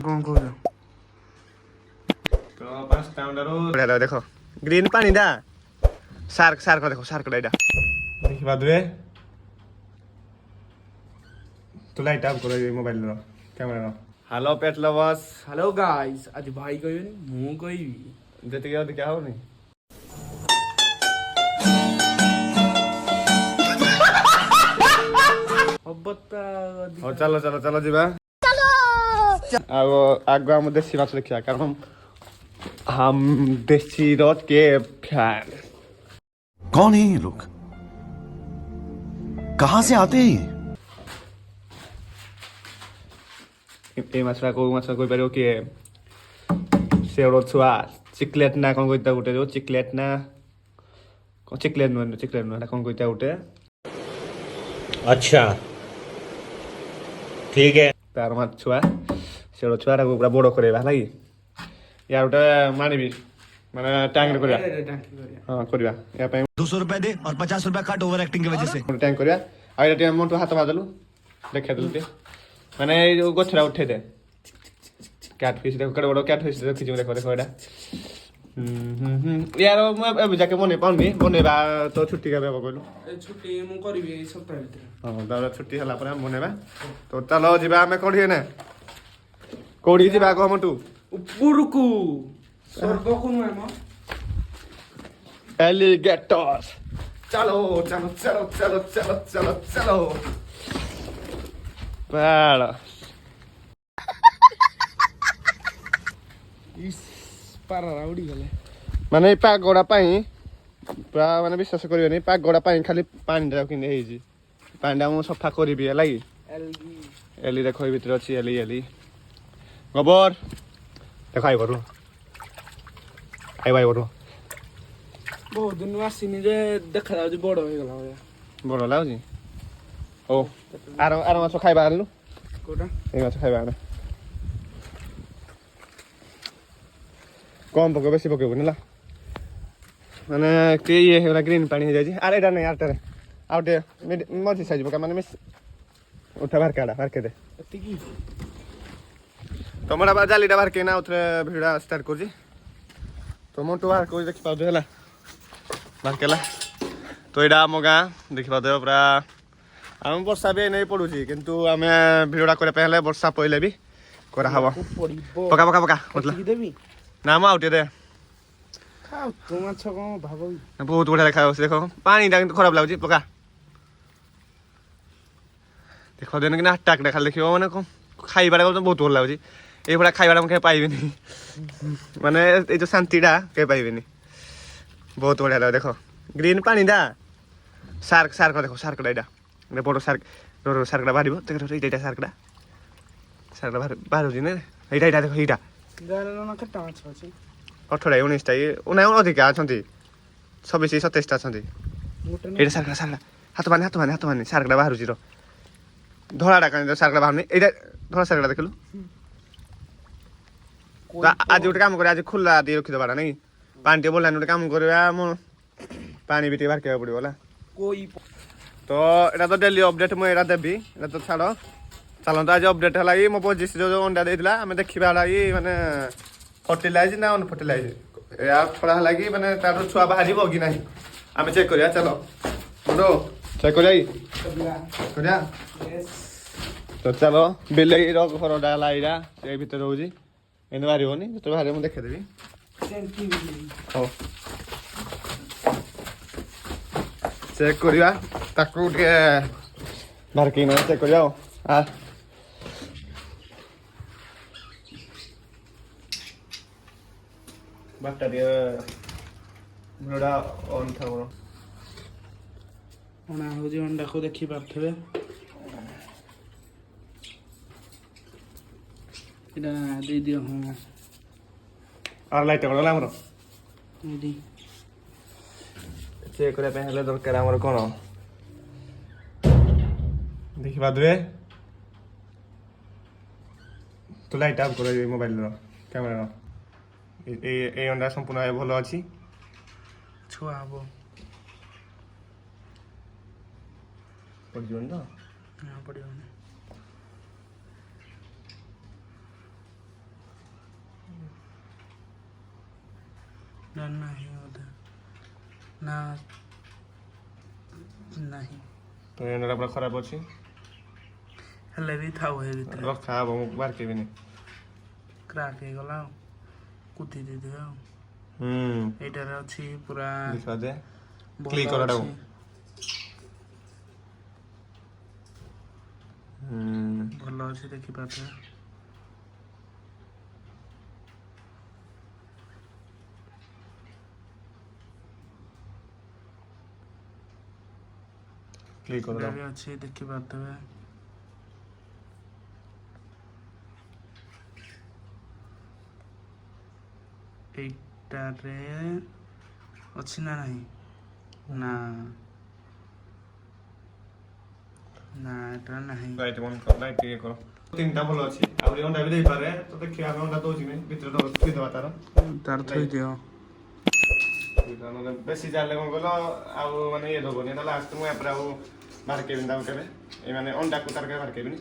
कौन कह तो पांचटा अंडारू देखो ग्रीन पानी दा सार्क सार्क देखो सार्क डाइडा देखिबा दुए तो लाइट ऑफ करो ये मोबाइल रो कैमरा रो hello pet lovers hello guys आज भाई कहबे मु कहबी जते गयो क्या हो नहीं अब बता और चलो चलो चलो जीवा चलो आगो हम देसी माछ रखिया कारण हम देसी रोड के फैन कौन है ये लोग कहां से आते हैं ए माछरा कोई पारो कि सेवरो छुआ चिकलेट ना कोन कोइता उठे जो चिकलेट ना चिकलेट नो कोन कोइता उठे अच्छा ठीक है तार माछ छुआ सेवरो छुआ रा पूरा बड़ो करे भाई यार उठे मानिबी माने टैंक करिया हां करिया या पे 200 रुपए दे और 50 रुपए काट ओवर एक्टिंग की वजह से टैंक करिया आइडा टे मोंटो हाथ मारलु देखा दलु ते माने जो गोछरा उठे दे कैटफिश देखो कड़े बड़ो कैटफिश देखि देखो देखो एडा यार मैं अब जाके मने पाउनी मने बा तो छुट्टी का बेबा कहलु छुट्टी मु करबी ए सप्ताह भीतर हां दादा छुट्टी हला पर मने बा तो चलो जीवा हमें कोडी ने कोडी जीवा को हमटू उपरकू स्वर्ग कोन म एलिगेटर चलो चलो चलो चलो चलो चलो चलो पाड़ा इस पारा उड़ी गले माने पागोड़ा पाई पूरा माने विश्वास करियो नहीं पागोड़ा पाई खाली पानी दा किने हेजी पानी दा मु सफा करबी लागि एलगी एली देखो भीतर अछि एली गोबर देखो आई बरु आई भाई बरु बहुत दिन आसीनी जे देखा जाउ बड़ हो गला बड़ लाउजी ओ आरो आरो माछ खाइबा आनलु कोटा ए माछ खाइबा आन कम पके बेसी पके बनेला माने के ये हेला ग्रीन पानी हो जाई अरे एडा नहीं आटे आउटे मझी साइज पका माने मिस उठा बार के दे एतिकी तमरा बा जालीटा बार के ना उथरे भिड़ा स्टार्ट कर जी तो मोटो बार को देखि पाउ देला बार केला तो एडा मगा देखि पाउ दे पूरा हम वर्षा भी नहीं पड़ुची किंतु आमे भिड़ा करे पहले वर्षा पहिले भी करा हवा पका पका पका मतलब देबी ना म आउटे दे खाओ तुम अच्छा को भाबो बहुत बढ़िया देखा देखो पानी दा खराब लागुची पका देखो देन कि ना टाक देखा देखियो माने खाइबा तो बहुत भल लागुची ए बडा खाइबा के पाइबेनी माने ए जो शांतिडा के पाइबेनी बहुत बढ़िया लाग देखो ग्रीन पानी दा सार्क सार्क देखो सार्क डाइडा ने बडो सार्क रो सार्क डा बारिबो देखो एटा सार्क डा बारु दिने एटा देखो एटा गारे न कटा माछ अछि 18 19 टा 19 अधिक अछंती 26 27 टा अछंती एटा सार्क हाथ माने सार्क डा बारु जिरो धोळा डा कान सार्क डा बारु एटा धोळा सार्क डा देखलु आज उठे काम करे आज खुला दे रखि दबाडा नहीं पानी टेबल लाइन काम करबा म पानी बिटे बार के पड़ियो होला कोई तो एटा तो डेली अपडेट म एटा देबी एटा तो छाड़ो चलो तो आज अपडेट हला ई म पजिस जो अंडा देइतला हमें देखिबा हला ई माने फर्टिलाइज ना अन फर्टिलाइज या थोड़ा हला की माने तारो छुआ बाहरिबो कि नहीं हमें चेक करिया चलो मोडो चेक करिया यस तो चलो बिल्ली रो घर डाला इरा ए भीतर होजी एने बाहरी होनी तो बाहरी म देखे देबी हो चेक करिया ताकू के बाहर की न चेक करिया आ बाटा दिया बड़ा ऑन था वो ओना हो जे अंडा को देखि पाथबे इना दे दियो हां और लाइट करला हमरो दी चेक करे पहले दरकार हमर कोन देखिबा दुए तो लाइट ऑफ करो मोबाइल रो कैमरा रो ए अंडा संपूर्ण भलो अछि छुआ हबो पड़ियोन तो हां पड़ियो नहीं बोधे ना नहीं तो ଏଣ୍ଡଟା ପୁରା ଖରାପ ଅଛି हेले भी था हे भितर ରଖା ହବ ମୁଁ ବାହାର କେବିନି କ୍ରାକ୍ ହେଇଗଲା ଆଉ କୁଟି ଦେଇଦେବେ ଆଉ ହୁଁ ଏଇଟାରେ ଅଛି ପୁରା ଦେଖିବା ଯେ ଭଲ କ୍ଲିକ୍ କରାଟା ଅଛି। ଭଲ ଅଛି ଦେଖିପାରୁଥିବେ କ୍ଲିକ୍ ଏଇଟା କରାଟା ବି ଅଛି ଦେଖିପାରୁଥିବେ ଏଇଟାରେ ଅଛି ନା ନାହିଁ ନା ନା ଏଟା ନାହିଁ ଲାଇଟ୍ ବନ୍ଦ କର ଲାଇଟ୍ ଇଏ କର ତିନିଟା ଭଲ ଅଛି ଆହୁରି ଅଣ୍ଡା ବି ଦେଇପାରେ ତ ଦେଖିବା ଆମେ ଅଣ୍ଡା ଦଉଛି କି ଭିତରେ ଥୋଇଦେବା ତାର ତାର ଥୋଇଦିଅ ନହେଲେ ବେଶୀ ଜାଣିଲେ କଣ କହିଲ ଆଉ ମାନେ ଇଏ ଦେବନି ତାହେଲେ ଲାଷ୍ଟ ମୁଁ ଏପରେ ଆଉ ବାହାର କେବିନି ତାକୁ କେବେ ଏଇ ମାନେ ଅଣ୍ଡାକୁ ତାର କେବେ ବାହାର କେବିନି